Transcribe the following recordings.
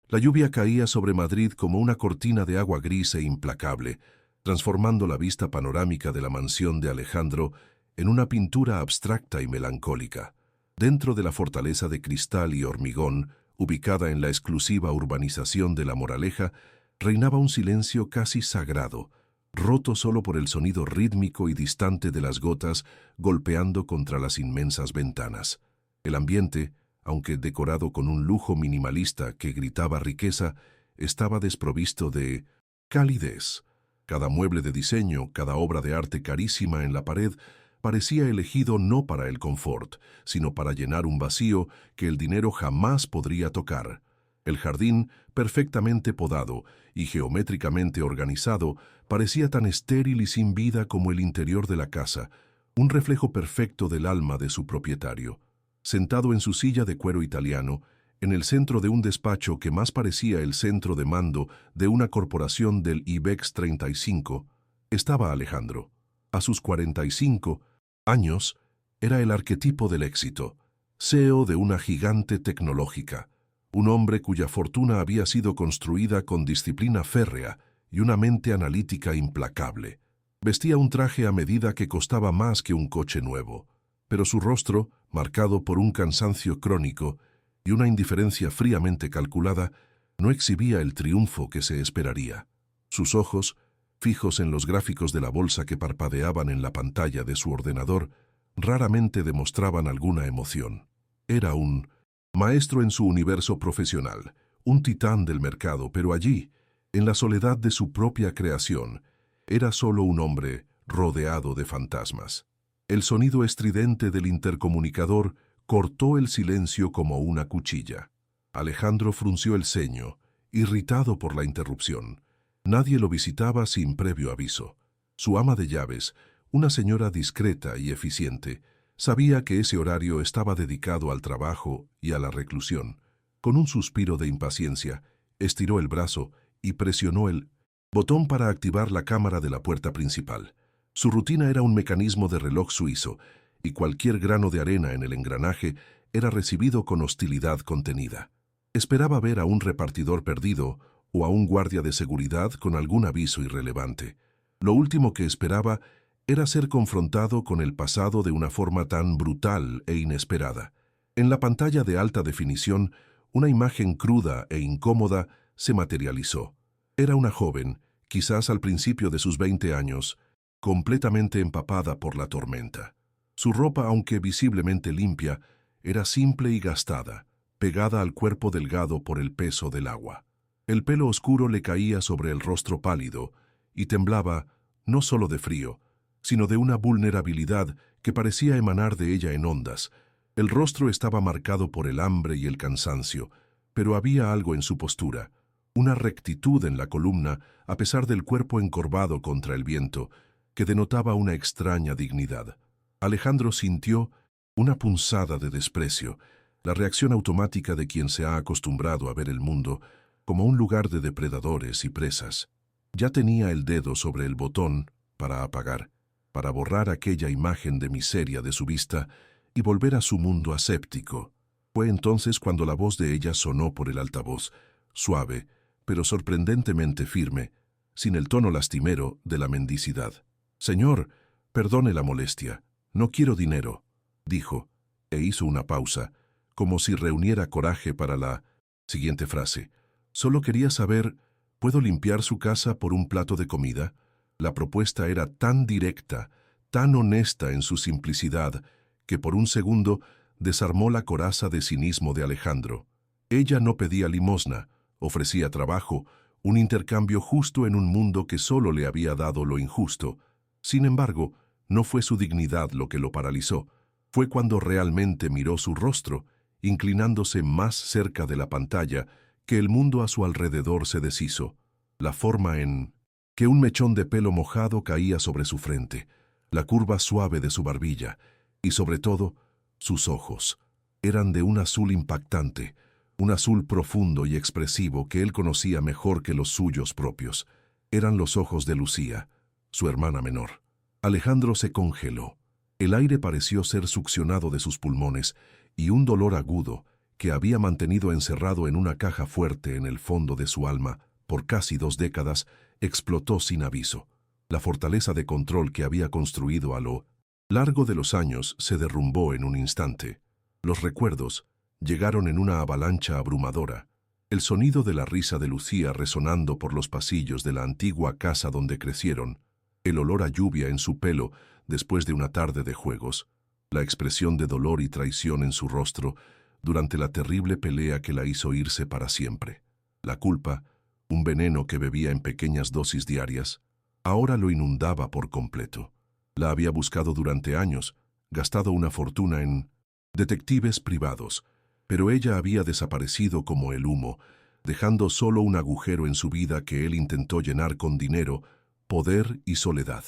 La lluvia caía sobre Madrid como una cortina de agua gris e implacable, transformando la vista panorámica de la mansión de Alejandro en una pintura abstracta y melancólica. Dentro de la fortaleza de cristal y hormigón, ubicada en la exclusiva urbanización de La Moraleja, reinaba un silencio casi sagrado, roto solo por el sonido rítmico y distante de las gotas golpeando contra las inmensas ventanas. El ambiente, aunque decorado con un lujo minimalista que gritaba riqueza, estaba desprovisto de calidez. Cada mueble de diseño, cada obra de arte carísima en la pared, parecía elegido no para el confort, sino para llenar un vacío que el dinero jamás podría tocar. El jardín, perfectamente podado y geométricamente organizado, parecía tan estéril y sin vida como el interior de la casa, un reflejo perfecto del alma de su propietario. Sentado en su silla de cuero italiano, en el centro de un despacho que más parecía el centro de mando de una corporación del IBEX 35, estaba Alejandro. A sus 45 años, era el arquetipo del éxito, CEO de una gigante tecnológica, un hombre cuya fortuna había sido construida con disciplina férrea y una mente analítica implacable. Vestía un traje a medida que costaba más que un coche nuevo, pero su rostro, marcado por un cansancio crónico y una indiferencia fríamente calculada, no exhibía el triunfo que se esperaría. Sus ojos, fijos en los gráficos de la bolsa que parpadeaban en la pantalla de su ordenador, raramente demostraban alguna emoción. Era un maestro en su universo profesional, un titán del mercado, pero allí, en la soledad de su propia creación, era solo un hombre rodeado de fantasmas. El sonido estridente del intercomunicador cortó el silencio como una cuchilla. Alejandro frunció el ceño, irritado por la interrupción. Nadie lo visitaba sin previo aviso. Su ama de llaves, una señora discreta y eficiente, sabía que ese horario estaba dedicado al trabajo y a la reclusión. Con un suspiro de impaciencia, estiró el brazo y presionó el botón para activar la cámara de la puerta principal. Su rutina era un mecanismo de reloj suizo, y cualquier grano de arena en el engranaje era recibido con hostilidad contenida. Esperaba ver a un repartidor perdido o a un guardia de seguridad con algún aviso irrelevante. Lo último que esperaba era ser confrontado con el pasado de una forma tan brutal e inesperada. En la pantalla de alta definición, una imagen cruda e incómoda se materializó. Era una joven, quizás al principio de sus 20 años, completamente empapada por la tormenta. Su ropa, aunque visiblemente limpia, era simple y gastada, pegada al cuerpo delgado por el peso del agua. El pelo oscuro le caía sobre el rostro pálido y temblaba no solo de frío, sino de una vulnerabilidad que parecía emanar de ella en ondas. El rostro estaba marcado por el hambre y el cansancio, pero había algo en su postura, una rectitud en la columna, a pesar del cuerpo encorvado contra el viento, que denotaba una extraña dignidad. Alejandro sintió una punzada de desprecio, la reacción automática de quien se ha acostumbrado a ver el mundo como un lugar de depredadores y presas. Ya tenía el dedo sobre el botón para apagar, para borrar aquella imagen de miseria de su vista y volver a su mundo aséptico. Fue entonces cuando la voz de ella sonó por el altavoz, suave, pero sorprendentemente firme, sin el tono lastimero de la mendicidad. «Señor, perdone la molestia, no quiero dinero», dijo, e hizo una pausa, como si reuniera coraje para la siguiente frase. «Solo quería saber, ¿puedo limpiar su casa por un plato de comida?» La propuesta era tan directa, tan honesta en su simplicidad, que por un segundo desarmó la coraza de cinismo de Alejandro. Ella no pedía limosna, ofrecía trabajo, un intercambio justo en un mundo que solo le había dado lo injusto. Sin embargo, no fue su dignidad lo que lo paralizó. Fue cuando realmente miró su rostro, inclinándose más cerca de la pantalla, que el mundo a su alrededor se deshizo. La forma en que un mechón de pelo mojado caía sobre su frente, la curva suave de su barbilla, y sobre todo, sus ojos. Eran de un azul impactante, un azul profundo y expresivo que él conocía mejor que los suyos propios. Eran los ojos de Lucía, su hermana menor. Alejandro se congeló. El aire pareció ser succionado de sus pulmones y un dolor agudo, que había mantenido encerrado en una caja fuerte en el fondo de su alma por casi 2 décadas, explotó sin aviso. La fortaleza de control que había construido a lo largo de los años se derrumbó en un instante. Los recuerdos llegaron en una avalancha abrumadora. El sonido de la risa de Lucía resonando por los pasillos de la antigua casa donde crecieron, el olor a lluvia en su pelo después de una tarde de juegos, la expresión de dolor y traición en su rostro durante la terrible pelea que la hizo irse para siempre. La culpa, un veneno que bebía en pequeñas dosis diarias, ahora lo inundaba por completo. La había buscado durante años, gastado una fortuna en detectives privados, pero ella había desaparecido como el humo, dejando solo un agujero en su vida que él intentó llenar con dinero, poder y soledad.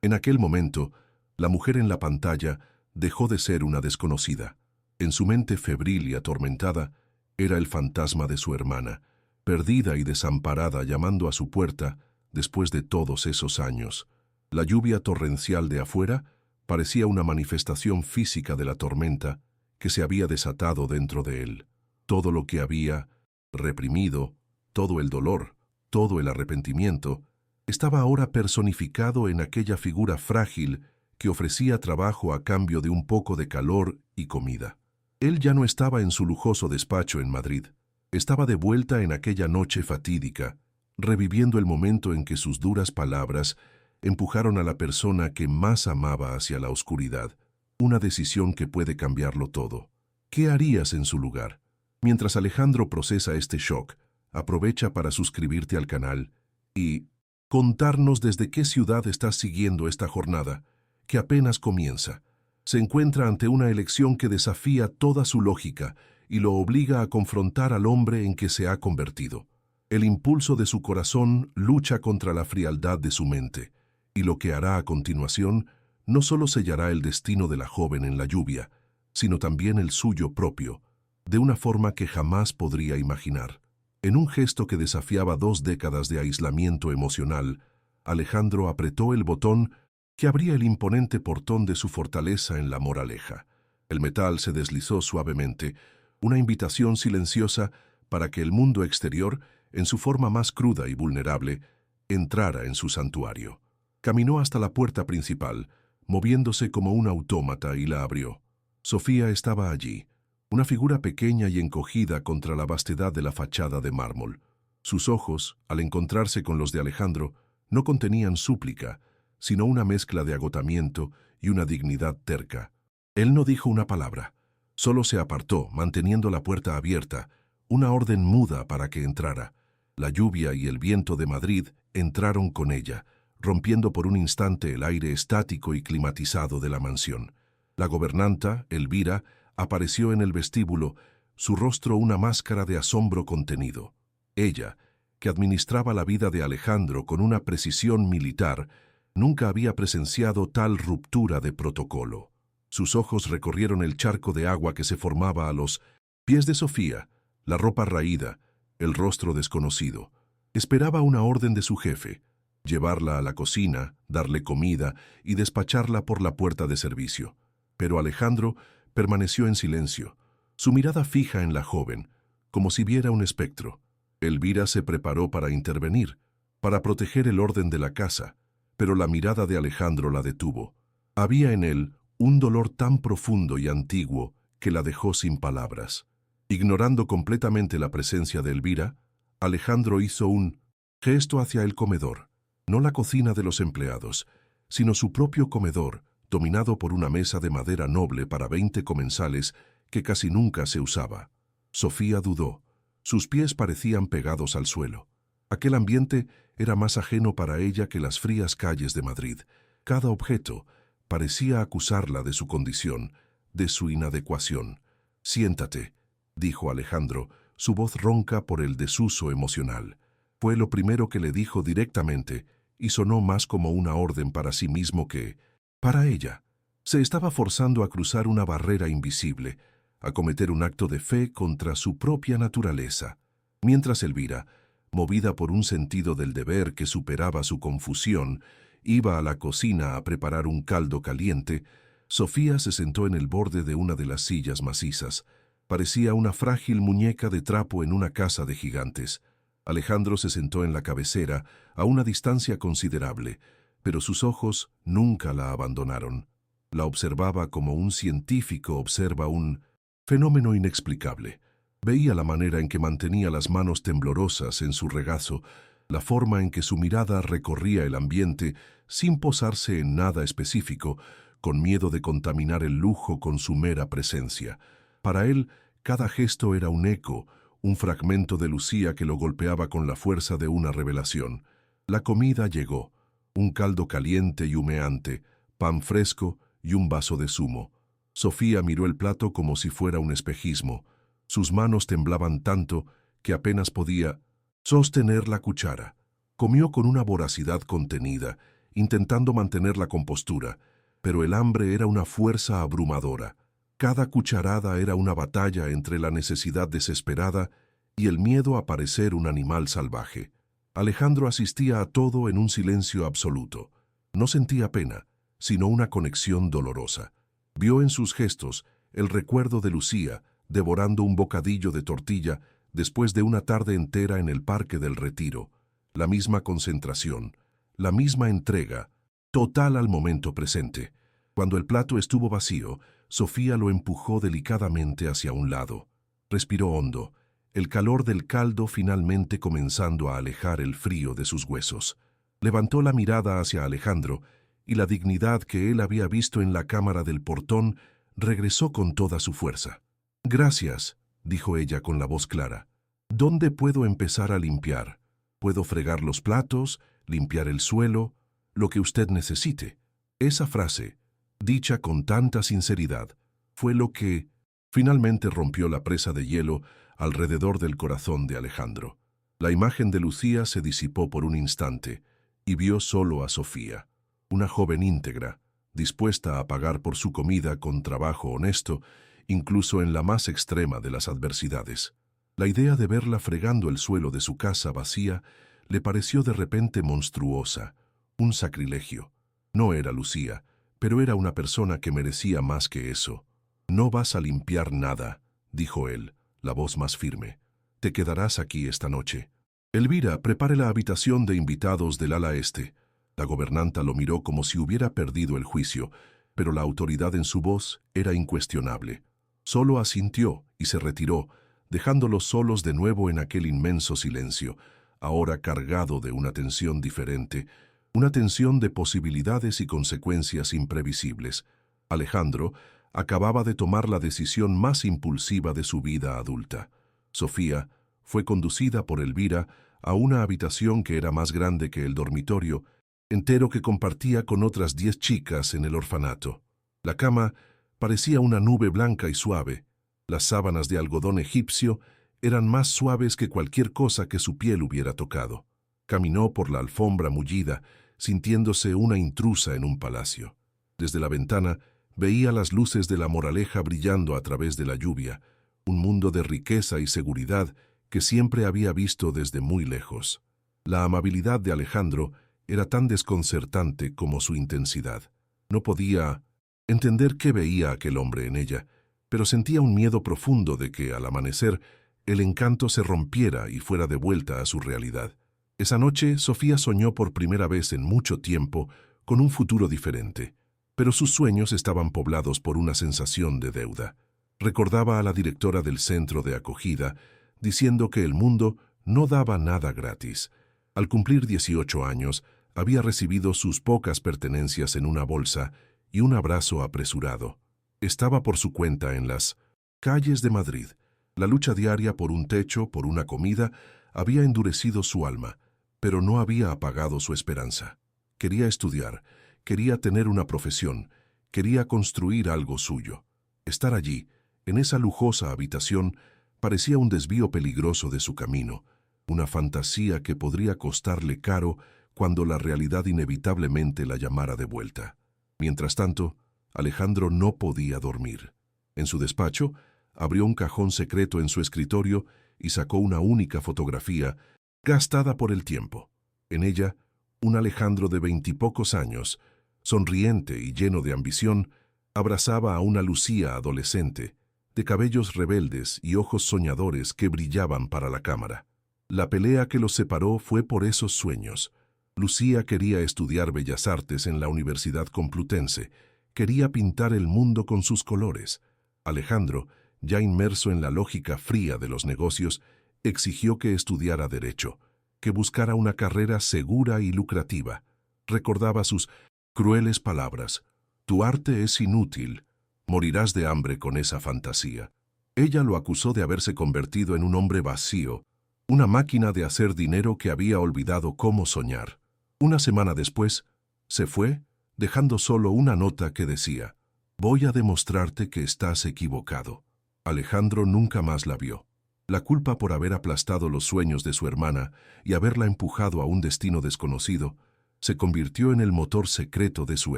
En aquel momento, la mujer en la pantalla dejó de ser una desconocida. En su mente febril y atormentada, era el fantasma de su hermana, perdida y desamparada llamando a su puerta después de todos esos años. La lluvia torrencial de afuera parecía una manifestación física de la tormenta que se había desatado dentro de él. Todo lo que había reprimido, todo el dolor, todo el arrepentimiento, estaba ahora personificado en aquella figura frágil que ofrecía trabajo a cambio de un poco de calor y comida. Él ya no estaba en su lujoso despacho en Madrid. Estaba de vuelta en aquella noche fatídica, reviviendo el momento en que sus duras palabras empujaron a la persona que más amaba hacia la oscuridad, una decisión que puede cambiarlo todo. ¿Qué harías en su lugar? Mientras Alejandro procesa este shock, aprovecha para suscribirte al canal y contarnos desde qué ciudad estás siguiendo esta jornada, que apenas comienza. Se encuentra ante una elección que desafía toda su lógica y lo obliga a confrontar al hombre en que se ha convertido. El impulso de su corazón lucha contra la frialdad de su mente, y lo que hará a continuación no solo sellará el destino de la joven en la lluvia, sino también el suyo propio, de una forma que jamás podría imaginar. En un gesto que desafiaba 2 décadas de aislamiento emocional, Alejandro apretó el botón que abría el imponente portón de su fortaleza en La Moraleja. El metal se deslizó suavemente, una invitación silenciosa para que el mundo exterior, en su forma más cruda y vulnerable, entrara en su santuario. Caminó hasta la puerta principal, moviéndose como un autómata, y la abrió. Sofía estaba allí, una figura pequeña y encogida contra la vastedad de la fachada de mármol. Sus ojos, al encontrarse con los de Alejandro, no contenían súplica, sino una mezcla de agotamiento y una dignidad terca. Él no dijo una palabra, solo se apartó, manteniendo la puerta abierta, una orden muda para que entrara. La lluvia y el viento de Madrid entraron con ella, rompiendo por un instante el aire estático y climatizado de la mansión. La gobernanta, Elvira, apareció en el vestíbulo, su rostro una máscara de asombro contenido. Ella, que administraba la vida de Alejandro con una precisión militar, nunca había presenciado tal ruptura de protocolo. Sus ojos recorrieron el charco de agua que se formaba a los pies de Sofía, la ropa raída, el rostro desconocido. Esperaba una orden de su jefe, llevarla a la cocina, darle comida y despacharla por la puerta de servicio. Pero Alejandro permaneció en silencio, su mirada fija en la joven, como si viera un espectro. Elvira se preparó para intervenir, para proteger el orden de la casa, pero la mirada de Alejandro la detuvo. Había en él un dolor tan profundo y antiguo que la dejó sin palabras. Ignorando completamente la presencia de Elvira, Alejandro hizo un gesto hacia el comedor, no la cocina de los empleados, sino su propio comedor, dominado por una mesa de madera noble para 20 comensales que casi nunca se usaba. Sofía dudó. Sus pies parecían pegados al suelo. Aquel ambiente era más ajeno para ella que las frías calles de Madrid. Cada objeto parecía acusarla de su condición, de su inadecuación. «Siéntate», dijo Alejandro, su voz ronca por el desuso emocional. Fue lo primero que le dijo directamente y sonó más como una orden para sí mismo que para ella. Se estaba forzando a cruzar una barrera invisible, a cometer un acto de fe contra su propia naturaleza. Mientras Elvira, movida por un sentido del deber que superaba su confusión, iba a la cocina a preparar un caldo caliente, Sofía se sentó en el borde de una de las sillas macizas. Parecía una frágil muñeca de trapo en una casa de gigantes. Alejandro se sentó en la cabecera, a una distancia considerable, pero sus ojos nunca la abandonaron. La observaba como un científico observa un fenómeno inexplicable. Veía la manera en que mantenía las manos temblorosas en su regazo, la forma en que su mirada recorría el ambiente sin posarse en nada específico, con miedo de contaminar el lujo con su mera presencia. Para él, cada gesto era un eco, un fragmento de Lucía que lo golpeaba con la fuerza de una revelación. La comida llegó, un caldo caliente y humeante, pan fresco y un vaso de zumo. Sofía miró el plato como si fuera un espejismo. Sus manos temblaban tanto que apenas podía sostener la cuchara. Comió con una voracidad contenida, intentando mantener la compostura, pero el hambre era una fuerza abrumadora. Cada cucharada era una batalla entre la necesidad desesperada y el miedo a parecer un animal salvaje. Alejandro asistía a todo en un silencio absoluto. No sentía pena, sino una conexión dolorosa. Vio en sus gestos el recuerdo de Lucía, devorando un bocadillo de tortilla después de una tarde entera en el Parque del Retiro. La misma concentración, la misma entrega, total al momento presente. Cuando el plato estuvo vacío, Sofía lo empujó delicadamente hacia un lado. Respiró hondo, el calor del caldo finalmente comenzando a alejar el frío de sus huesos. Levantó la mirada hacia Alejandro y la dignidad que él había visto en la cámara del portón regresó con toda su fuerza. «Gracias», dijo ella con la voz clara. «¿Dónde puedo empezar a limpiar? Puedo fregar los platos, limpiar el suelo, lo que usted necesite». Esa frase, dicha con tanta sinceridad, fue lo que finalmente rompió la presa de hielo alrededor del corazón de Alejandro. La imagen de Lucía se disipó por un instante y vio solo a Sofía, una joven íntegra, dispuesta a pagar por su comida con trabajo honesto, incluso en la más extrema de las adversidades. La idea de verla fregando el suelo de su casa vacía le pareció de repente monstruosa, un sacrilegio. No era Lucía, pero era una persona que merecía más que eso. «No vas a limpiar nada», dijo él, la voz más firme. «Te quedarás aquí esta noche. Elvira, prepare la habitación de invitados del ala este». La gobernanta lo miró como si hubiera perdido el juicio, pero la autoridad en su voz era incuestionable. Solo asintió y se retiró, dejándolos solos de nuevo en aquel inmenso silencio, ahora cargado de una tensión diferente, una tensión de posibilidades y consecuencias imprevisibles. Alejandro acababa de tomar la decisión más impulsiva de su vida adulta. Sofía fue conducida por Elvira a una habitación que era más grande que el dormitorio, entero que compartía con otras 10 chicas en el orfanato. La cama parecía una nube blanca y suave. Las sábanas de algodón egipcio eran más suaves que cualquier cosa que su piel hubiera tocado. Caminó por la alfombra mullida, sintiéndose una intrusa en un palacio. Desde la ventana veía las luces de la Moraleja brillando a través de la lluvia, un mundo de riqueza y seguridad que siempre había visto desde muy lejos. La amabilidad de Alejandro era tan desconcertante como su intensidad. No podía entender qué veía aquel hombre en ella, pero sentía un miedo profundo de que, al amanecer, el encanto se rompiera y fuera de vuelta a su realidad. Esa noche, Sofía soñó por primera vez en mucho tiempo con un futuro diferente, pero sus sueños estaban poblados por una sensación de deuda. Recordaba a la directora del centro de acogida, diciendo que el mundo no daba nada gratis. Al cumplir 18 años, había recibido sus pocas pertenencias en una bolsa y un abrazo apresurado. Estaba por su cuenta en las calles de Madrid. La lucha diaria por un techo, por una comida, había endurecido su alma, pero no había apagado su esperanza. Quería estudiar, quería tener una profesión, quería construir algo suyo. Estar allí, en esa lujosa habitación, parecía un desvío peligroso de su camino, una fantasía que podría costarle caro cuando la realidad inevitablemente la llamara de vuelta. Mientras tanto, Alejandro no podía dormir. En su despacho, abrió un cajón secreto en su escritorio y sacó una única fotografía, gastada por el tiempo. En ella, un Alejandro de 20 y pocos años, sonriente y lleno de ambición, abrazaba a una Lucía adolescente, de cabellos rebeldes y ojos soñadores que brillaban para la cámara. La pelea que los separó fue por esos sueños. Lucía quería estudiar Bellas Artes en la Universidad Complutense, quería pintar el mundo con sus colores. Alejandro, ya inmerso en la lógica fría de los negocios, exigió que estudiara Derecho, que buscara una carrera segura y lucrativa. Recordaba sus crueles palabras: «Tu arte es inútil, morirás de hambre con esa fantasía». Ella lo acusó de haberse convertido en un hombre vacío, una máquina de hacer dinero que había olvidado cómo soñar. Una semana después, se fue, dejando solo una nota que decía: «Voy a demostrarte que estás equivocado». Alejandro nunca más la vio. La culpa por haber aplastado los sueños de su hermana y haberla empujado a un destino desconocido se convirtió en el motor secreto de su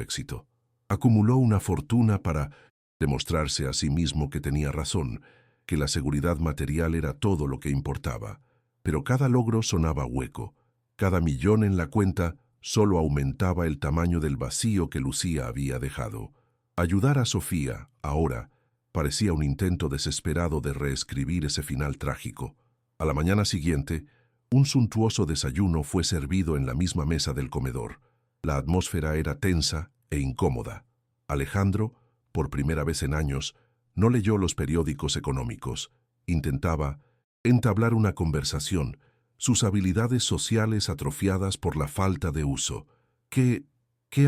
éxito. Acumuló una fortuna para demostrarse a sí mismo que tenía razón, que la seguridad material era todo lo que importaba. Pero cada logro sonaba hueco. Cada millón en la cuenta solo aumentaba el tamaño del vacío que Lucía había dejado. Ayudar a Sofía, ahora, parecía un intento desesperado de reescribir ese final trágico. A la mañana siguiente, un suntuoso desayuno fue servido en la misma mesa del comedor. La atmósfera era tensa e incómoda. Alejandro, por primera vez en años, no leyó los periódicos económicos. Intentaba entablar una conversación, sus habilidades sociales atrofiadas por la falta de uso. ¿Qué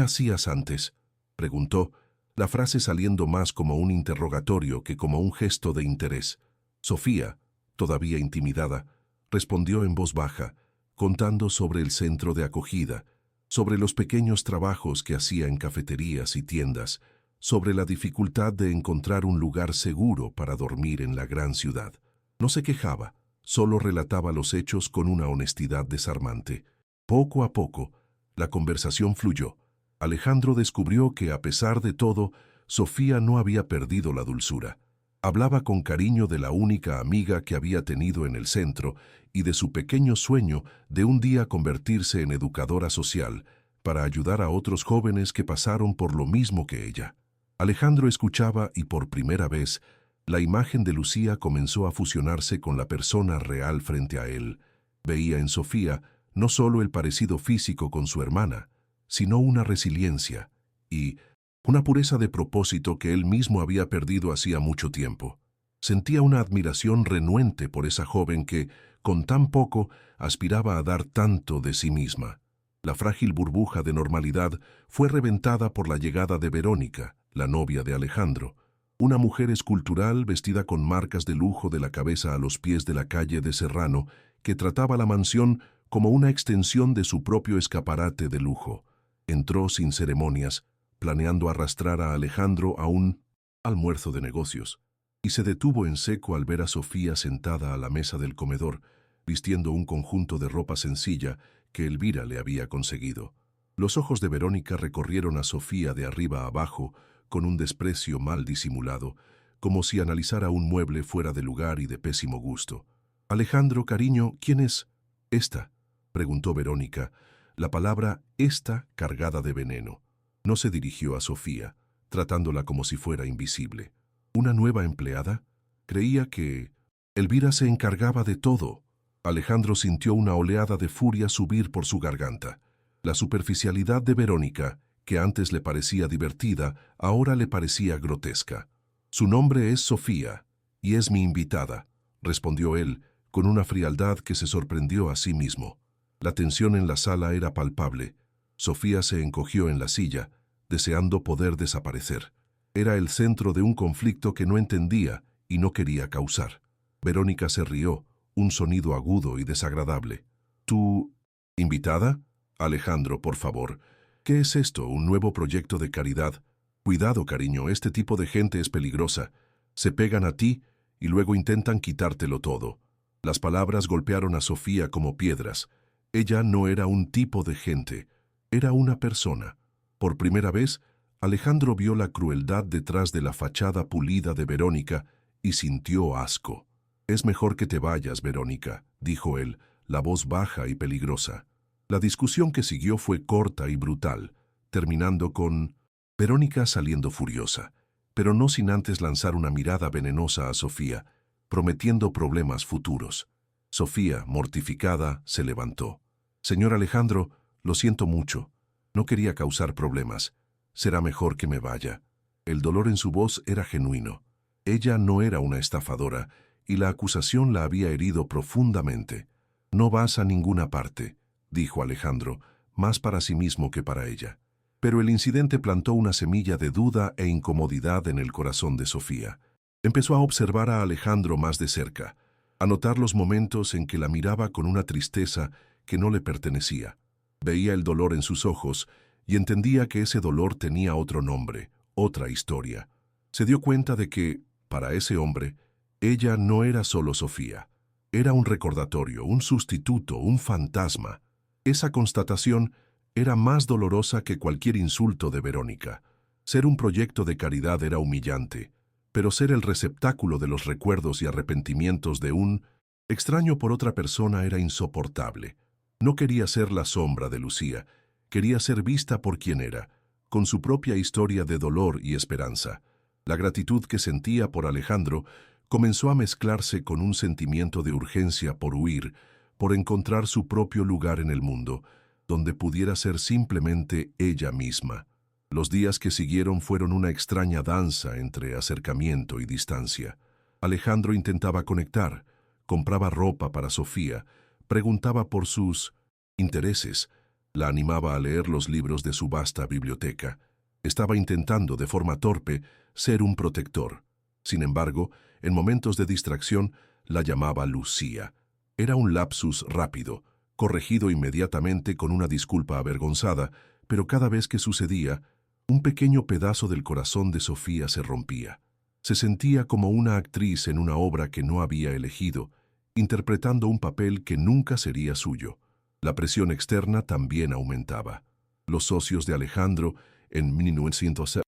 hacías antes?», preguntó, la frase saliendo más como un interrogatorio que como un gesto de interés. Sofía, todavía intimidada, respondió en voz baja, contando sobre el centro de acogida, sobre los pequeños trabajos que hacía en cafeterías y tiendas, sobre la dificultad de encontrar un lugar seguro para dormir en la gran ciudad. No se quejaba, solo relataba los hechos con una honestidad desarmante. Poco a poco, la conversación fluyó. Alejandro descubrió que, a pesar de todo, Sofía no había perdido la dulzura. Hablaba con cariño de la única amiga que había tenido en el centro y de su pequeño sueño de un día convertirse en educadora social para ayudar a otros jóvenes que pasaron por lo mismo que ella. Alejandro escuchaba y por primera vez la imagen de Lucía comenzó a fusionarse con la persona real frente a él. Veía en Sofía no solo el parecido físico con su hermana, sino una resiliencia y una pureza de propósito que él mismo había perdido hacía mucho tiempo. Sentía una admiración renuente por esa joven que, con tan poco, aspiraba a dar tanto de sí misma. La frágil burbuja de normalidad fue reventada por la llegada de Verónica, la novia de Alejandro, una mujer escultural vestida con marcas de lujo de la cabeza a los pies de la calle de Serrano, que trataba la mansión como una extensión de su propio escaparate de lujo. Entró sin ceremonias, planeando arrastrar a Alejandro a un almuerzo de negocios, y se detuvo en seco al ver a Sofía sentada a la mesa del comedor, vistiendo un conjunto de ropa sencilla que Elvira le había conseguido. Los ojos de Verónica recorrieron a Sofía de arriba a abajo con un desprecio mal disimulado, como si analizara un mueble fuera de lugar y de pésimo gusto. «Alejandro, cariño, ¿quién es esta?», preguntó Verónica, la palabra «esta» cargada de veneno. No se dirigió a Sofía, tratándola como si fuera invisible. ¿Una nueva empleada? Creía que Elvira se encargaba de todo. Alejandro sintió una oleada de furia subir por su garganta. La superficialidad de Verónica, que antes le parecía divertida, ahora le parecía grotesca. «Su nombre es Sofía, y es mi invitada», respondió él, con una frialdad que se sorprendió a sí mismo. La tensión en la sala era palpable. Sofía se encogió en la silla, deseando poder desaparecer. Era el centro de un conflicto que no entendía y no quería causar. Verónica se rió, un sonido agudo y desagradable. «¿Tu invitada? Alejandro, por favor. ¿Qué es esto? ¿Un nuevo proyecto de caridad? Cuidado, cariño, este tipo de gente es peligrosa. Se pegan a ti y luego intentan quitártelo todo». Las palabras golpearon a Sofía como piedras. Ella no era un tipo de gente, era una persona. Por primera vez, Alejandro vio la crueldad detrás de la fachada pulida de Verónica y sintió asco. «Es mejor que te vayas, Verónica», dijo él, la voz baja y peligrosa. La discusión que siguió fue corta y brutal, terminando con Verónica saliendo furiosa. pero no sin antes lanzar una mirada venenosa a Sofía, prometiendo problemas futuros. Sofía, mortificada, se levantó. «Señor Alejandro, lo siento mucho. No quería causar problemas. Será mejor que me vaya». El dolor en su voz era genuino. Ella no era una estafadora, y la acusación la había herido profundamente. «No vas a ninguna parte», dijo Alejandro, más para sí mismo que para ella. Pero el incidente plantó una semilla de duda e incomodidad en el corazón de Sofía. Empezó a observar a Alejandro más de cerca, a notar los momentos en que la miraba con una tristeza que no le pertenecía. Veía el dolor en sus ojos y entendía que ese dolor tenía otro nombre, otra historia. Se dio cuenta de que, para ese hombre, ella no era solo Sofía. Era un recordatorio, un sustituto, un fantasma. Esa constatación era más dolorosa que cualquier insulto de Verónica. Ser un proyecto de caridad era humillante, pero ser el receptáculo de los recuerdos y arrepentimientos de un extraño por otra persona era insoportable. No quería ser la sombra de Lucía, quería ser vista por quien era, con su propia historia de dolor y esperanza. La gratitud que sentía por Alejandro comenzó a mezclarse con un sentimiento de urgencia por huir, por encontrar su propio lugar en el mundo, donde pudiera ser simplemente ella misma. Los días que siguieron fueron una extraña danza entre acercamiento y distancia. Alejandro intentaba conectar, compraba ropa para Sofía, preguntaba por sus intereses, la animaba a leer los libros de su vasta biblioteca. Estaba intentando, de forma torpe, ser un protector. Sin embargo, en momentos de distracción, la llamaba Lucía. Era un lapsus rápido, corregido inmediatamente con una disculpa avergonzada, pero cada vez que sucedía, un pequeño pedazo del corazón de Sofía se rompía. Se sentía como una actriz en una obra que no había elegido, interpretando un papel que nunca sería suyo. La presión externa también aumentaba. Los socios de Alejandro, en 1900,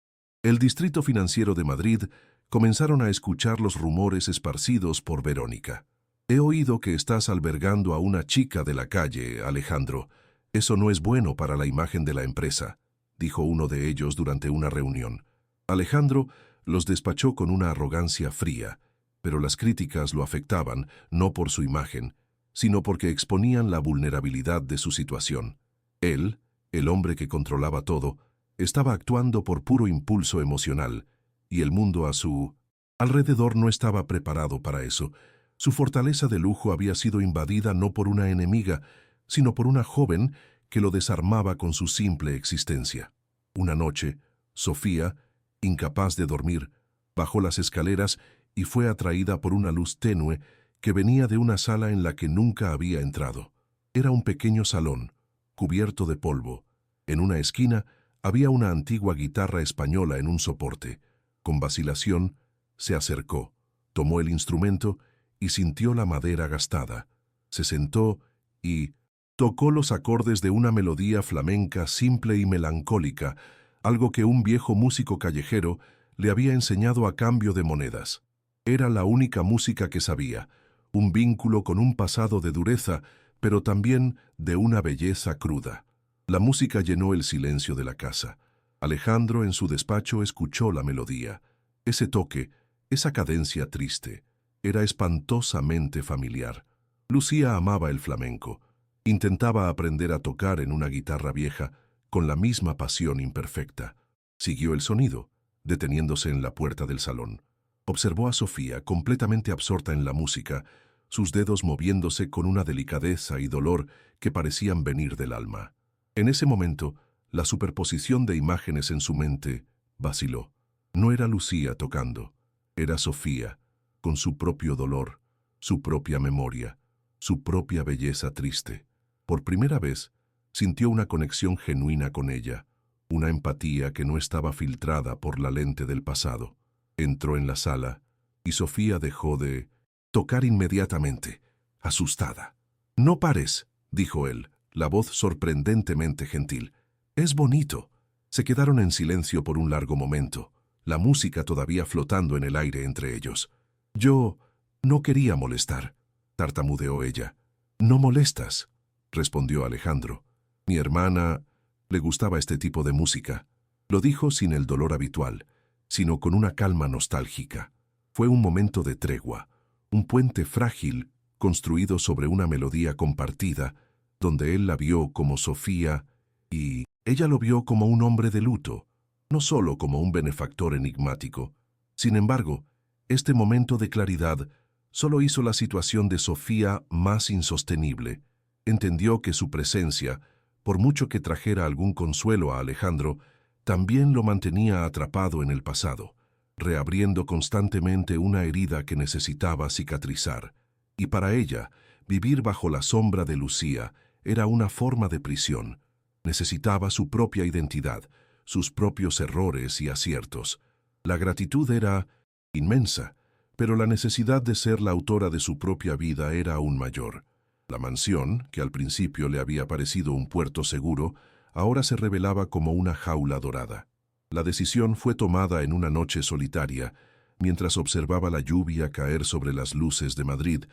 el Distrito Financiero de Madrid, comenzaron a escuchar los rumores esparcidos por Verónica. «He oído que estás albergando a una chica de la calle, Alejandro. Eso no es bueno para la imagen de la empresa», dijo uno de ellos durante una reunión. Alejandro los despachó con una arrogancia fría, pero las críticas lo afectaban no por su imagen, sino porque exponían la vulnerabilidad de su situación. Él, el hombre que controlaba todo, estaba actuando por puro impulso emocional, y el mundo a su alrededor no estaba preparado para eso. Su fortaleza de lujo había sido invadida no por una enemiga, sino por una joven que lo desarmaba con su simple existencia. Una noche, Sofía, incapaz de dormir, bajó las escaleras y fue atraída por una luz tenue que venía de una sala en la que nunca había entrado. Era un pequeño salón, cubierto de polvo. En una esquina había una antigua guitarra española en un soporte. Con vacilación, se acercó, tomó el instrumento y sintió la madera gastada. Se sentó y tocó los acordes de una melodía flamenca simple y melancólica, algo que un viejo músico callejero le había enseñado a cambio de monedas. Era la única música que sabía, un vínculo con un pasado de dureza, pero también de una belleza cruda. La música llenó el silencio de la casa. Alejandro en su despacho escuchó la melodía. Ese toque, esa cadencia triste, era espantosamente familiar. Lucía amaba el flamenco. Intentaba aprender a tocar en una guitarra vieja, con la misma pasión imperfecta. Siguió el sonido, deteniéndose en la puerta del salón. Observó a Sofía, completamente absorta en la música, sus dedos moviéndose con una delicadeza y dolor que parecían venir del alma. En ese momento, la superposición de imágenes en su mente vaciló. No era Lucía tocando, era Sofía, con su propio dolor, su propia memoria, su propia belleza triste. Por primera vez, sintió una conexión genuina con ella, una empatía que no estaba filtrada por la lente del pasado. Entró en la sala y Sofía dejó de tocar inmediatamente, asustada. «No pares», dijo él, la voz sorprendentemente gentil. «Es bonito». Se quedaron en silencio por un largo momento, la música todavía flotando en el aire entre ellos. «Yo no quería molestar», tartamudeó ella. «No molestas», respondió Alejandro. «Mi hermana le gustaba este tipo de música». Lo dijo sin el dolor habitual, sino con una calma nostálgica. Fue un momento de tregua, un puente frágil construido sobre una melodía compartida, donde él la vio como Sofía y ella lo vio como un hombre de luto, no solo como un benefactor enigmático. Sin embargo, este momento de claridad solo hizo la situación de Sofía más insostenible. Entendió que su presencia, por mucho que trajera algún consuelo a Alejandro, también lo mantenía atrapado en el pasado, reabriendo constantemente una herida que necesitaba cicatrizar. Y para ella, vivir bajo la sombra de Lucía era una forma de prisión. Necesitaba su propia identidad, sus propios errores y aciertos. La gratitud era inmensa, pero la necesidad de ser la autora de su propia vida era aún mayor. La mansión, que al principio le había parecido un puerto seguro, ahora se revelaba como una jaula dorada. La decisión fue tomada en una noche solitaria, mientras observaba la lluvia caer sobre las luces de Madrid,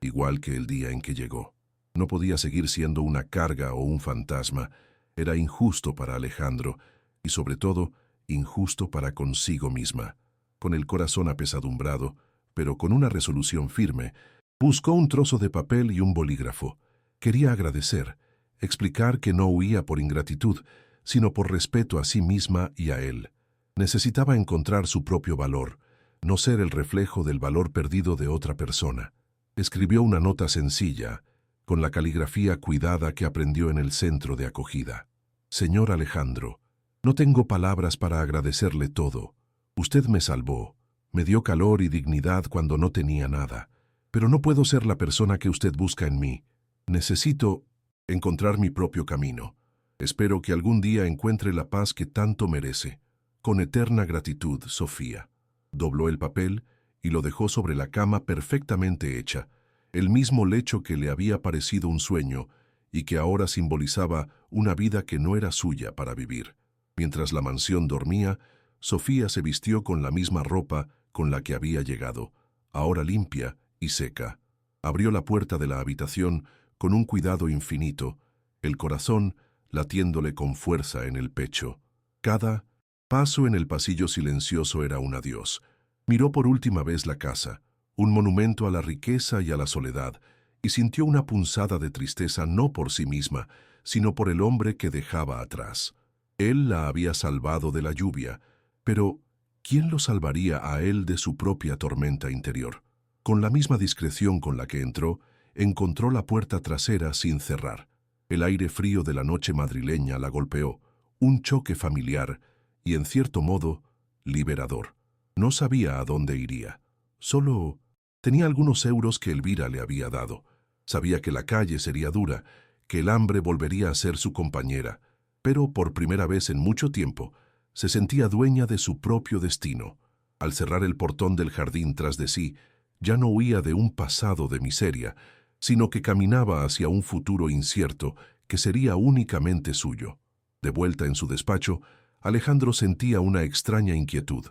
igual que el día en que llegó. No podía seguir siendo una carga o un fantasma. Era injusto para Alejandro y, sobre todo, injusto para consigo misma. Con el corazón apesadumbrado, pero con una resolución firme, buscó un trozo de papel y un bolígrafo. Quería agradecer, explicar que no huía por ingratitud, sino por respeto a sí misma y a él. Necesitaba encontrar su propio valor, no ser el reflejo del valor perdido de otra persona. Escribió una nota sencilla, con la caligrafía cuidada que aprendió en el centro de acogida. Señor Alejandro, no tengo palabras para agradecerle todo. Usted me salvó, me dio calor y dignidad cuando no tenía nada. Pero no puedo ser la persona que usted busca en mí. Necesito encontrar mi propio camino. Espero que algún día encuentre la paz que tanto merece. Con eterna gratitud, Sofía. Dobló el papel y lo dejó sobre la cama perfectamente hecha, el mismo lecho que le había parecido un sueño y que ahora simbolizaba una vida que no era suya para vivir. Mientras la mansión dormía, Sofía se vistió con la misma ropa con la que había llegado, ahora limpia y seca. Abrió la puerta de la habitación con un cuidado infinito, el corazón latiéndole con fuerza en el pecho. Cada paso en el pasillo silencioso era un adiós. Miró por última vez la casa, un monumento a la riqueza y a la soledad, y sintió una punzada de tristeza no por sí misma, sino por el hombre que dejaba atrás. Él la había salvado de la lluvia, pero ¿quién lo salvaría a él de su propia tormenta interior? Con la misma discreción con la que entró, encontró la puerta trasera sin cerrar. El aire frío de la noche madrileña la golpeó, un choque familiar y, en cierto modo, liberador. No sabía a dónde iría. Solo tenía algunos euros que Elvira le había dado. Sabía que la calle sería dura, que el hambre volvería a ser su compañera, pero por primera vez en mucho tiempo se sentía dueña de su propio destino. Al cerrar el portón del jardín tras de sí, ya no huía de un pasado de miseria, sino que caminaba hacia un futuro incierto que sería únicamente suyo. De vuelta en su despacho, Alejandro sentía una extraña inquietud.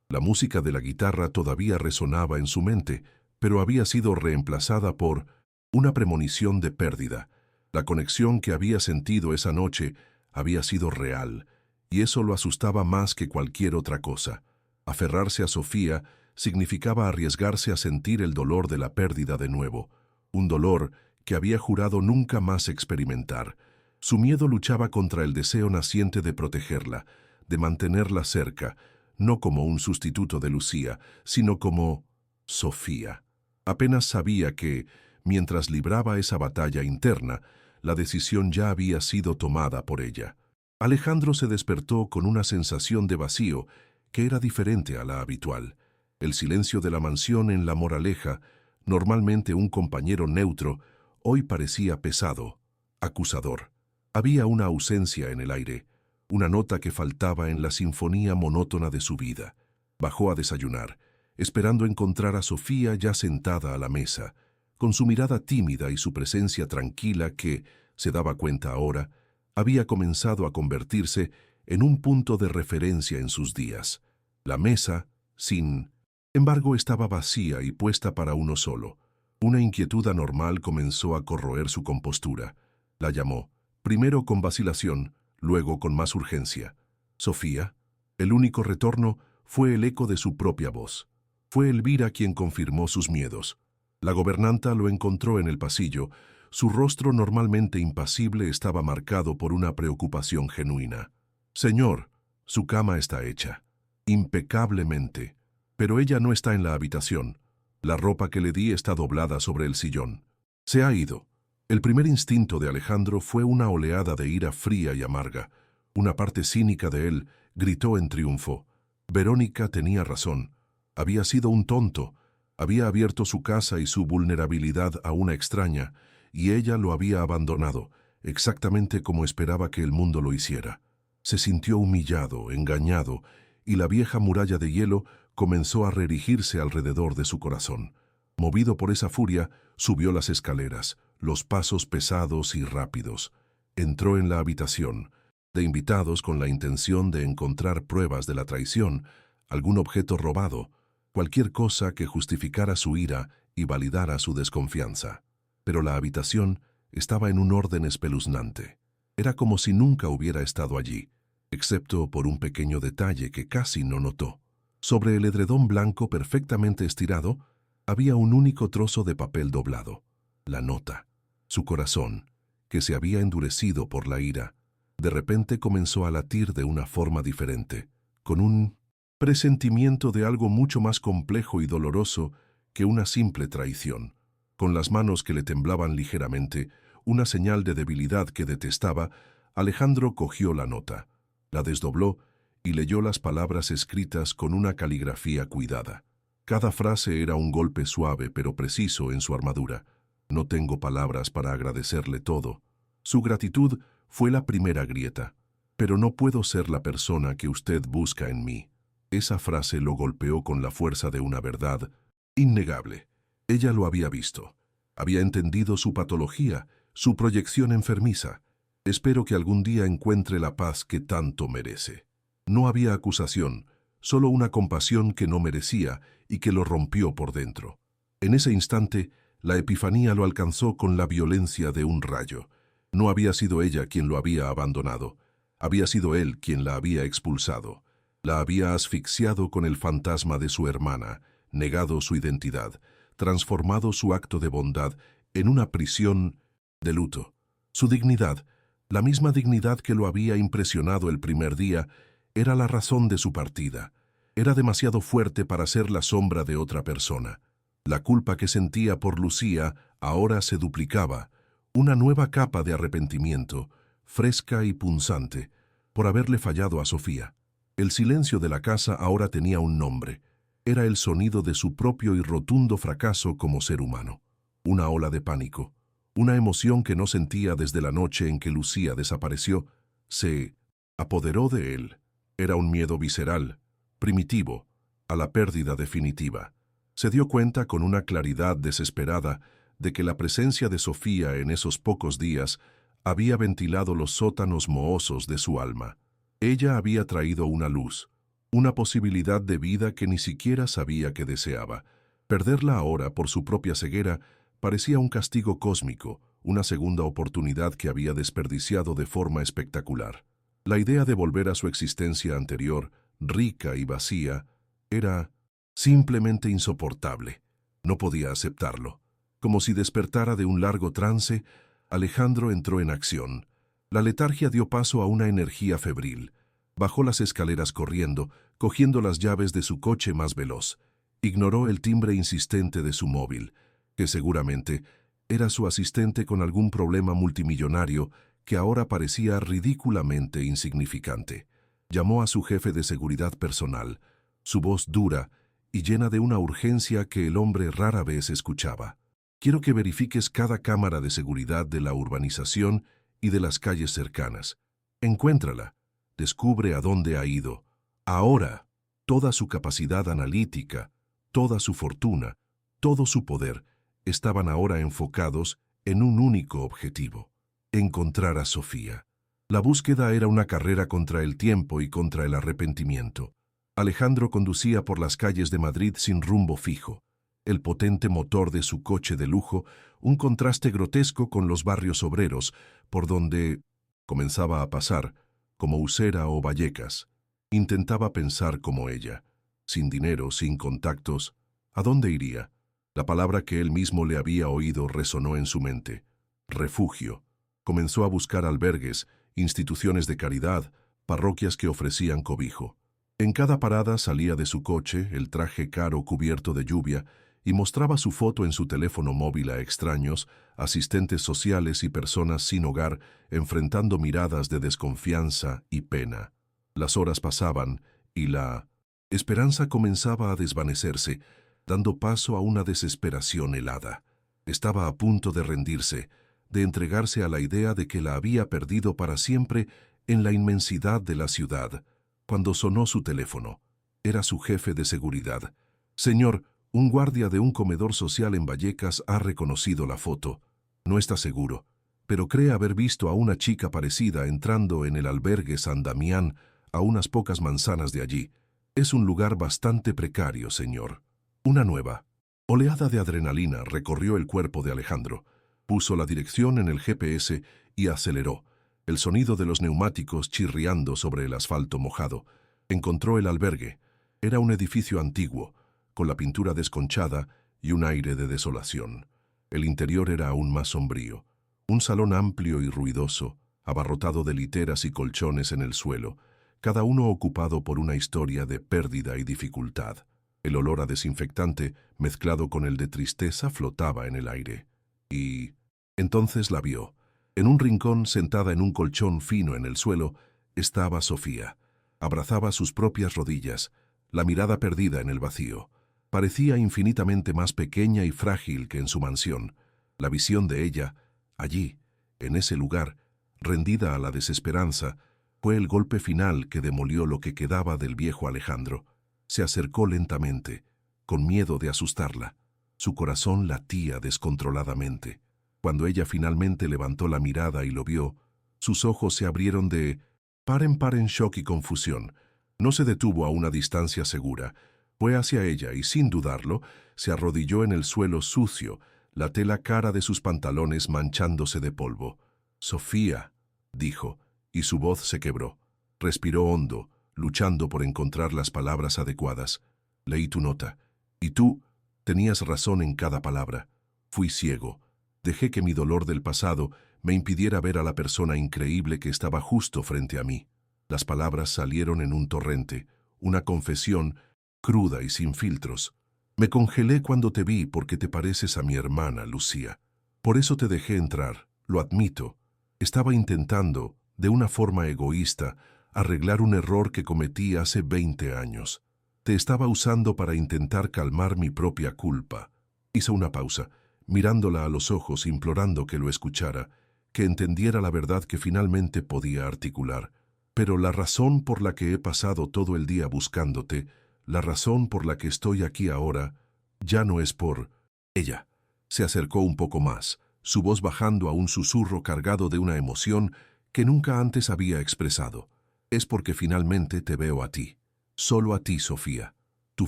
La música de la guitarra todavía resonaba en su mente, pero había sido reemplazada por una premonición de pérdida. La conexión que había sentido esa noche había sido real, y eso lo asustaba más que cualquier otra cosa. Aferrarse a Sofía significaba arriesgarse a sentir el dolor de la pérdida de nuevo, un dolor que había jurado nunca más experimentar. Su miedo luchaba contra el deseo naciente de protegerla, de mantenerla cerca, no como un sustituto de Lucía, sino como Sofía. Apenas sabía que, mientras libraba esa batalla interna, la decisión ya había sido tomada por ella. Alejandro se despertó con una sensación de vacío que era diferente a la habitual. El silencio de la mansión en La Moraleja, normalmente un compañero neutro, hoy parecía pesado, acusador. Había una ausencia en el aire, una nota que faltaba en la sinfonía monótona de su vida. Bajó a desayunar, esperando encontrar a Sofía ya sentada a la mesa, con su mirada tímida y su presencia tranquila que, se daba cuenta ahora, había comenzado a convertirse en un punto de referencia en sus días. La mesa, sin embargo, estaba vacía y puesta para uno solo. Una inquietud anormal comenzó a corroer su compostura. La llamó, primero con vacilación, luego con más urgencia. Sofía. El único retorno Fue el eco de su propia voz. Fue Elvira quien confirmó sus miedos. La gobernanta lo encontró en el pasillo. Su rostro normalmente impasible estaba marcado por una preocupación genuina. «Señor, su cama está hecha. Impecablemente. Pero ella no está en la habitación. La ropa que le di está doblada sobre el sillón. Se ha ido». El primer instinto de Alejandro fue una oleada de ira fría y amarga. Una parte cínica de él gritó en triunfo. Verónica tenía razón. Había sido un tonto. Había abierto su casa y su vulnerabilidad a una extraña, y ella lo había abandonado, exactamente como esperaba que el mundo lo hiciera. Se sintió humillado, engañado, y la vieja muralla de hielo comenzó a reerigirse alrededor de su corazón. Movido por esa furia, subió las escaleras, los pasos pesados y rápidos. Entró en la habitación de invitados con la intención de encontrar pruebas de la traición, algún objeto robado, cualquier cosa que justificara su ira y validara su desconfianza. Pero la habitación estaba en un orden espeluznante. Era como si nunca hubiera estado allí, excepto por un pequeño detalle que casi no notó. Sobre el edredón blanco perfectamente estirado, había un único trozo de papel doblado. La nota. Su corazón, que se había endurecido por la ira, de repente comenzó a latir de una forma diferente, con un presentimiento de algo mucho más complejo y doloroso que una simple traición. Con las manos que le temblaban ligeramente, una señal de debilidad que detestaba, Alejandro cogió la nota, la desdobló y leyó las palabras escritas con una caligrafía cuidada. Cada frase era un golpe suave pero preciso en su armadura. No tengo palabras para agradecerle todo. Su gratitud fue la primera grieta. Pero no puedo ser la persona que usted busca en mí. Esa frase lo golpeó con la fuerza de una verdad innegable. Ella lo había visto. Había entendido su patología, su proyección enfermiza. Espero que algún día encuentre la paz que tanto merece. No había acusación, solo una compasión que no merecía y que lo rompió por dentro. En ese instante, la epifanía lo alcanzó con la violencia de un rayo. No había sido ella quien lo había abandonado. Había sido él quien la había expulsado. La había asfixiado con el fantasma de su hermana, negado su identidad, transformado su acto de bondad en una prisión de luto. Su dignidad, la misma dignidad que lo había impresionado el primer día, era la razón de su partida. Era demasiado fuerte para ser la sombra de otra persona. La culpa que sentía por Lucía ahora se duplicaba, una nueva capa de arrepentimiento, fresca y punzante, por haberle fallado a Sofía. El silencio de la casa ahora tenía un nombre. Era el sonido de su propio y rotundo fracaso como ser humano. Una ola de pánico, una emoción que no sentía desde la noche en que Lucía desapareció, se apoderó de él. Era un miedo visceral, primitivo, a la pérdida definitiva. Se dio cuenta con una claridad desesperada de que la presencia de Sofía en esos pocos días había ventilado los sótanos mohosos de su alma. Ella había traído una luz, una posibilidad de vida que ni siquiera sabía que deseaba. Perderla ahora por su propia ceguera parecía un castigo cósmico, una segunda oportunidad que había desperdiciado de forma espectacular. La idea de volver a su existencia anterior, rica y vacía, era simplemente insoportable. No podía aceptarlo. Como si despertara de un largo trance, Alejandro entró en acción. La letargia dio paso a una energía febril. Bajó las escaleras corriendo, cogiendo las llaves de su coche más veloz. Ignoró el timbre insistente de su móvil, que seguramente era su asistente con algún problema multimillonario que ahora parecía ridículamente insignificante. Llamó a su jefe de seguridad personal, su voz dura y llena de una urgencia que el hombre rara vez escuchaba. Quiero que verifiques cada cámara de seguridad de la urbanización y de las calles cercanas. Encuéntrala. Descubre a dónde ha ido. Ahora, toda su capacidad analítica, toda su fortuna, todo su poder, estaban ahora enfocados en un único objetivo: encontrar a Sofía. La búsqueda era una carrera contra el tiempo y contra el arrepentimiento. Alejandro conducía por las calles de Madrid sin rumbo fijo. El potente motor de su coche de lujo, un contraste grotesco con los barrios obreros, por donde comenzaba a pasar, como Usera o Vallecas. Intentaba pensar como ella. sin dinero, sin contactos. ¿A dónde iría? La palabra que él mismo le había oído resonó en su mente. Refugio. Comenzó a buscar albergues, instituciones de caridad, parroquias que ofrecían cobijo. En cada parada salía de su coche, el traje caro cubierto de lluvia, y mostraba su foto en su teléfono móvil a extraños, asistentes sociales y personas sin hogar, enfrentando miradas de desconfianza y pena. Las horas pasaban y la esperanza comenzaba a desvanecerse, dando paso a una desesperación helada. Estaba a punto de rendirse, de entregarse a la idea de que la había perdido para siempre en la inmensidad de la ciudad, cuando sonó su teléfono. Era su jefe de seguridad. «Señor, un guardia de un comedor social en Vallecas ha reconocido la foto. No está seguro, pero cree haber visto a una chica parecida entrando en el albergue San Damián a unas pocas manzanas de allí. Es un lugar bastante precario, señor». Una nueva oleada de adrenalina recorrió el cuerpo de Alejandro. Puso la dirección en el GPS y aceleró. El sonido de los neumáticos chirriando sobre el asfalto mojado. Encontró el albergue. Era un edificio antiguo, con la pintura desconchada y un aire de desolación. El interior era aún más sombrío. Un salón amplio y ruidoso, abarrotado de literas y colchones en el suelo, cada uno ocupado por una historia de pérdida y dificultad. El olor a desinfectante, mezclado con el de tristeza, flotaba en el aire. Y entonces la vio. En un rincón, sentada en un colchón fino en el suelo, estaba Sofía. Abrazaba sus propias rodillas, la mirada perdida en el vacío. Parecía infinitamente más pequeña y frágil que en su mansión. La visión de ella, allí, en ese lugar, rendida a la desesperanza, fue el golpe final que demolió lo que quedaba del viejo Alejandro. Se acercó lentamente, con miedo de asustarla. Su corazón latía descontroladamente. Cuando ella finalmente levantó la mirada y lo vio, sus ojos se abrieron de par en shock y confusión. No se detuvo a una distancia segura. Fue hacia ella y, sin dudarlo, se arrodilló en el suelo sucio, la tela cara de sus pantalones manchándose de polvo. «Sofía», dijo, y su voz se quebró. Respiró hondo, luchando por encontrar las palabras adecuadas. «Leí tu nota. Y tú tenías razón en cada palabra. Fui ciego. Dejé que mi dolor del pasado me impidiera ver a la persona increíble que estaba justo frente a mí». Las palabras salieron en un torrente, una confesión cruda y sin filtros. «Me congelé cuando te vi porque te pareces a mi hermana, Lucía. Por eso te dejé entrar, lo admito. Estaba intentando, de una forma egoísta, arreglar un error que cometí hace 20 años. Te estaba usando para intentar calmar mi propia culpa». Hizo una pausa, mirándola a los ojos, implorando que lo escuchara, que entendiera la verdad que finalmente podía articular. «Pero la razón por la que he pasado todo el día buscándote, la razón por la que estoy aquí ahora, ya no es por...». Ella se acercó un poco más, su voz bajando a un susurro cargado de una emoción que nunca antes había expresado. «Es porque finalmente te veo a ti. Solo a ti, Sofía. Tu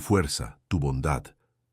fuerza, tu bondad,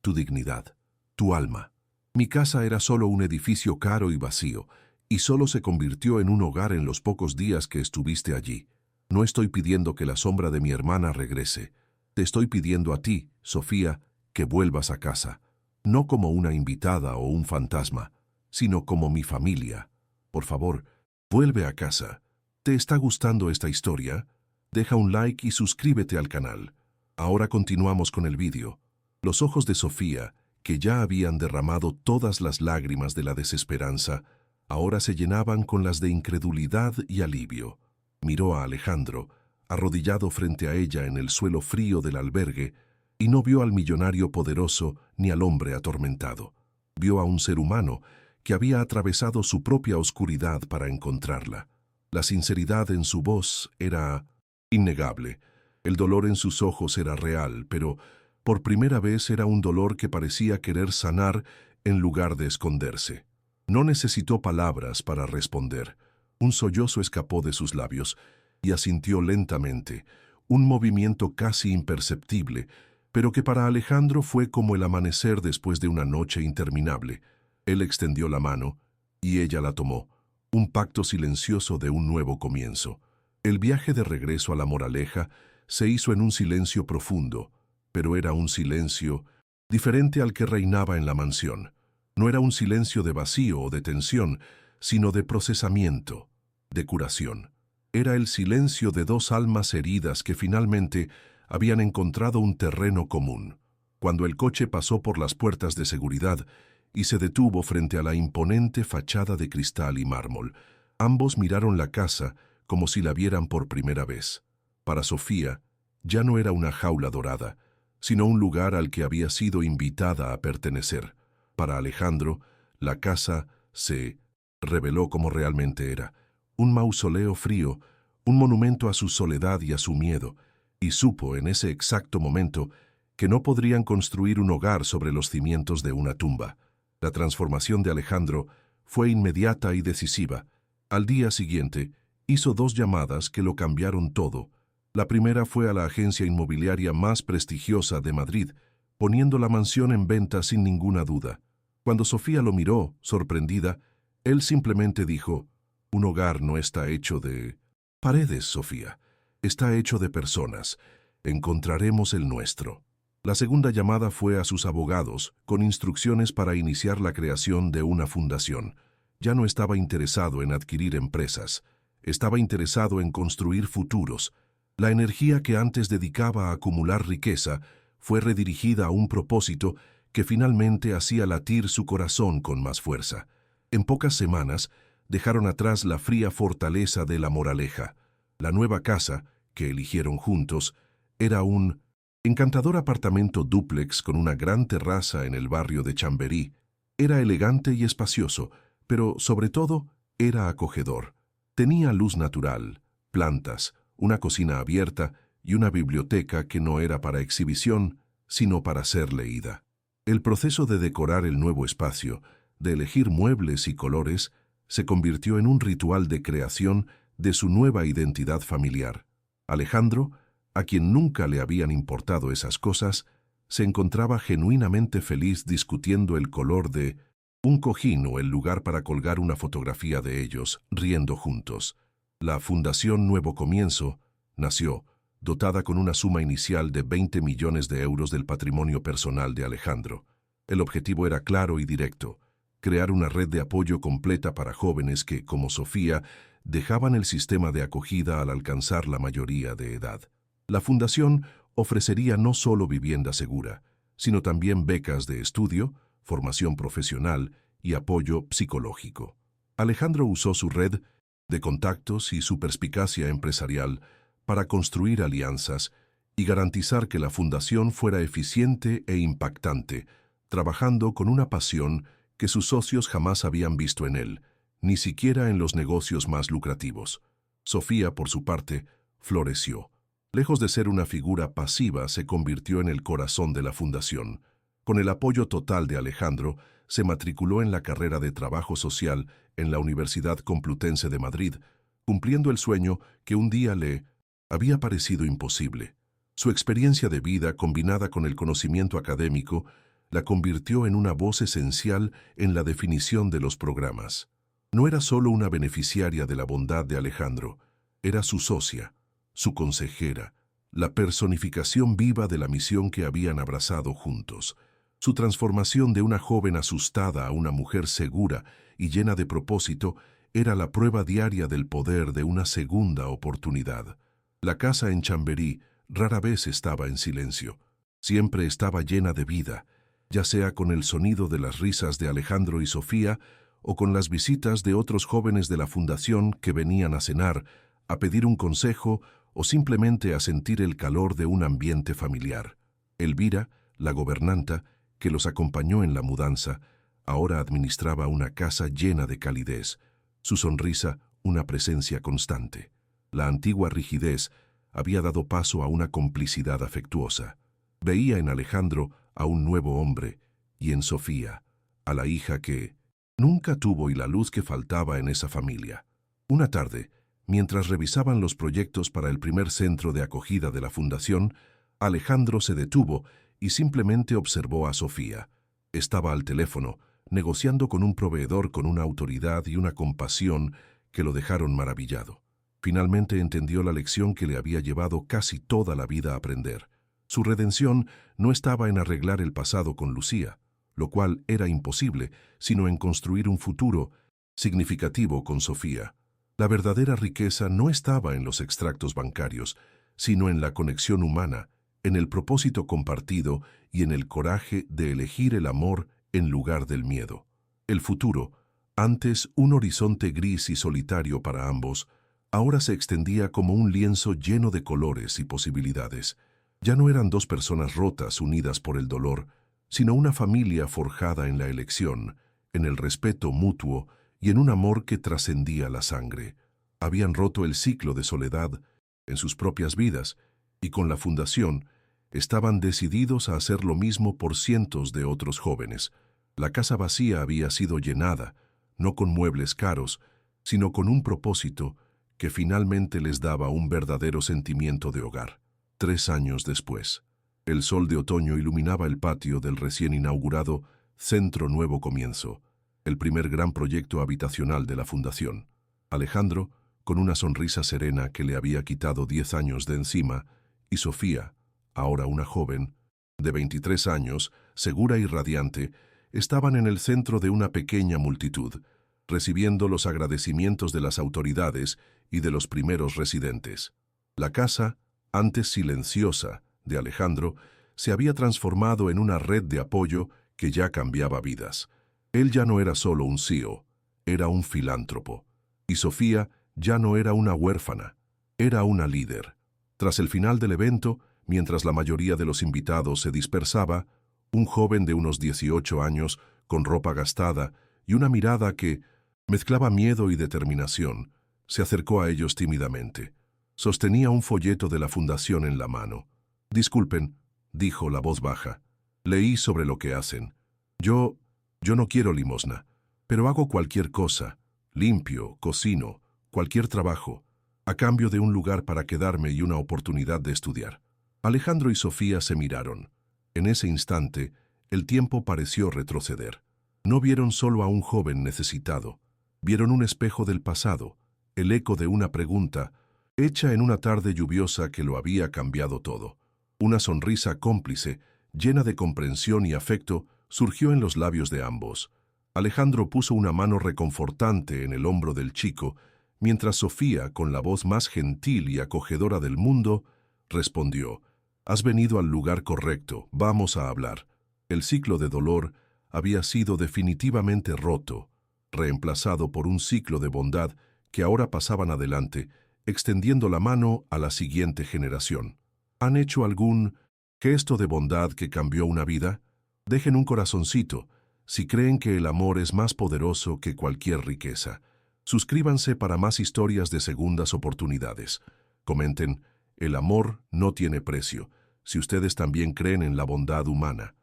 tu dignidad, tu alma. Mi casa era solo un edificio caro y vacío, y solo se convirtió en un hogar en los pocos días que estuviste allí. No estoy pidiendo que la sombra de mi hermana regrese. Te estoy pidiendo a ti, Sofía, que vuelvas a casa. No como una invitada o un fantasma, sino como mi familia. Por favor, vuelve a casa. ¿Te está gustando esta historia? Deja un like y suscríbete al canal. Ahora continuamos con el vídeo. Los ojos de Sofía, que ya habían derramado todas las lágrimas de la desesperanza, ahora se llenaban con las de incredulidad y alivio. Miró a Alejandro, arrodillado frente a ella en el suelo frío del albergue, y no vio al millonario poderoso ni al hombre atormentado. Vio a un ser humano que había atravesado su propia oscuridad para encontrarla. La sinceridad en su voz era innegable. El dolor en sus ojos era real, pero por primera vez era un dolor que parecía querer sanar en lugar de esconderse. No necesitó palabras para responder. Un sollozo escapó de sus labios y asintió lentamente, un movimiento casi imperceptible, pero que para Alejandro fue como el amanecer después de una noche interminable. Él extendió la mano y ella la tomó, un pacto silencioso de un nuevo comienzo. El viaje de regreso a La Moraleja se hizo en un silencio profundo, pero era un silencio diferente al que reinaba en la mansión. No era un silencio de vacío o de tensión, sino de procesamiento, de curación. Era el silencio de dos almas heridas que finalmente habían encontrado un terreno común. Cuando el coche pasó por las puertas de seguridad y se detuvo frente a la imponente fachada de cristal y mármol, ambos miraron la casa como si la vieran por primera vez. Para Sofía, ya no era una jaula dorada, sino un lugar al que había sido invitada a pertenecer. Para Alejandro, la casa se reveló como realmente era: un mausoleo frío, un monumento a su soledad y a su miedo, y supo en ese exacto momento que no podrían construir un hogar sobre los cimientos de una tumba. La transformación de Alejandro fue inmediata y decisiva. Al día siguiente, hizo 2 llamadas que lo cambiaron todo. La primera fue a la agencia inmobiliaria más prestigiosa de Madrid, poniendo la mansión en venta sin ninguna duda. Cuando Sofía lo miró, sorprendida, él simplemente dijo: «Un hogar no está hecho de paredes, Sofía. Está hecho de personas. Encontraremos el nuestro». La segunda llamada fue a sus abogados, con instrucciones para iniciar la creación de una fundación. Ya no estaba interesado en adquirir empresas. Estaba interesado en construir futuros. La energía que antes dedicaba a acumular riqueza fue redirigida a un propósito que finalmente hacía latir su corazón con más fuerza. En pocas semanas, dejaron atrás la fría fortaleza de La Moraleja. La nueva casa, que eligieron juntos, era un encantador apartamento dúplex con una gran terraza en el barrio de Chamberí. Era elegante y espacioso, pero sobre todo era acogedor. Tenía luz natural, plantas, una cocina abierta y una biblioteca que no era para exhibición, sino para ser leída. El proceso de decorar el nuevo espacio, de elegir muebles y colores, se convirtió en un ritual de creación de su nueva identidad familiar. Alejandro, a quien nunca le habían importado esas cosas, se encontraba genuinamente feliz discutiendo el color de un cojín o el lugar para colgar una fotografía de ellos, riendo juntos. La Fundación Nuevo Comienzo nació, dotada con una suma inicial de 20 millones de euros del patrimonio personal de Alejandro. El objetivo era claro y directo: crear una red de apoyo completa para jóvenes que, como Sofía, dejaban el sistema de acogida al alcanzar la mayoría de edad. La fundación ofrecería no solo vivienda segura, sino también becas de estudio, formación profesional y apoyo psicológico. Alejandro usó su red de contactos y su perspicacia empresarial para construir alianzas y garantizar que la fundación fuera eficiente e impactante, trabajando con una pasión que sus socios jamás habían visto en él, ni siquiera en los negocios más lucrativos. Sofía, por su parte, floreció. Lejos de ser una figura pasiva, se convirtió en el corazón de la fundación. Con el apoyo total de Alejandro, se matriculó en la carrera de Trabajo Social en la Universidad Complutense de Madrid, cumpliendo el sueño que un día le había parecido imposible. Su experiencia de vida, combinada con el conocimiento académico, la convirtió en una voz esencial en la definición de los programas. No era solo una beneficiaria de la bondad de Alejandro, era su socia, su consejera, la personificación viva de la misión que habían abrazado juntos. Su transformación de una joven asustada a una mujer segura y llena de propósito era la prueba diaria del poder de una segunda oportunidad. La casa en Chamberí rara vez estaba en silencio. Siempre estaba llena de vida, ya sea con el sonido de las risas de Alejandro y Sofía o con las visitas de otros jóvenes de la fundación que venían a cenar, a pedir un consejo o simplemente a sentir el calor de un ambiente familiar. Elvira, la gobernanta, que los acompañó en la mudanza, ahora administraba una casa llena de calidez, su sonrisa una presencia constante. La antigua rigidez había dado paso a una complicidad afectuosa. Veía en Alejandro a un nuevo hombre y en Sofía, a la hija que nunca tuvo y la luz que faltaba en esa familia. Una tarde, mientras revisaban los proyectos para el primer centro de acogida de la fundación, Alejandro se detuvo y simplemente observó a Sofía. Estaba al teléfono, negociando con un proveedor con una autoridad y una compasión que lo dejaron maravillado. Finalmente entendió la lección que le había llevado casi toda la vida a aprender. Su redención no estaba en arreglar el pasado con Lucía, lo cual era imposible, sino en construir un futuro significativo con Sofía. La verdadera riqueza no estaba en los extractos bancarios, sino en la conexión humana, en el propósito compartido y en el coraje de elegir el amor en lugar del miedo. El futuro, antes un horizonte gris y solitario para ambos, ahora se extendía como un lienzo lleno de colores y posibilidades. Ya no eran dos personas rotas unidas por el dolor, sino una familia forjada en la elección, en el respeto mutuo y en un amor que trascendía la sangre. Habían roto el ciclo de soledad en sus propias vidas y con la fundación estaban decididos a hacer lo mismo por cientos de otros jóvenes. La casa vacía había sido llenada, no con muebles caros, sino con un propósito que finalmente les daba un verdadero sentimiento de hogar. 3 años después, el sol de otoño iluminaba el patio del recién inaugurado Centro Nuevo Comienzo, el primer gran proyecto habitacional de la Fundación. Alejandro, con una sonrisa serena que le había quitado 10 años de encima, y Sofía, ahora una joven, de 23 años, segura y radiante, estaban en el centro de una pequeña multitud, recibiendo los agradecimientos de las autoridades y de los primeros residentes. La casa, antes silenciosa, de Alejandro, se había transformado en una red de apoyo que ya cambiaba vidas. Él ya no era solo un CEO, era un filántropo. Y Sofía ya no era una huérfana, era una líder. Tras el final del evento, mientras la mayoría de los invitados se dispersaba, un joven de unos 18 años, con ropa gastada y una mirada que mezclaba miedo y determinación, se acercó a ellos tímidamente. Sostenía un folleto de la fundación en la mano. «Disculpen», dijo la voz baja. «Leí sobre lo que hacen. Yo no quiero limosna, pero hago cualquier cosa. Limpio, cocino, cualquier trabajo, a cambio de un lugar para quedarme y una oportunidad de estudiar». Alejandro y Sofía se miraron. En ese instante, el tiempo pareció retroceder. No vieron solo a un joven necesitado. Vieron un espejo del pasado, el eco de una pregunta, hecha en una tarde lluviosa que lo había cambiado todo. Una sonrisa cómplice, llena de comprensión y afecto, surgió en los labios de ambos. Alejandro puso una mano reconfortante en el hombro del chico, mientras Sofía, con la voz más gentil y acogedora del mundo, respondió: «Has venido al lugar correcto, vamos a hablar». El ciclo de dolor había sido definitivamente roto, reemplazado por un ciclo de bondad que ahora pasaban adelante, extendiendo la mano a la siguiente generación. ¿Han hecho algún gesto de bondad que cambió una vida? Dejen un corazoncito si creen que el amor es más poderoso que cualquier riqueza. Suscríbanse para más historias de segundas oportunidades. Comenten: «El amor no tiene precio», si ustedes también creen en la bondad humana.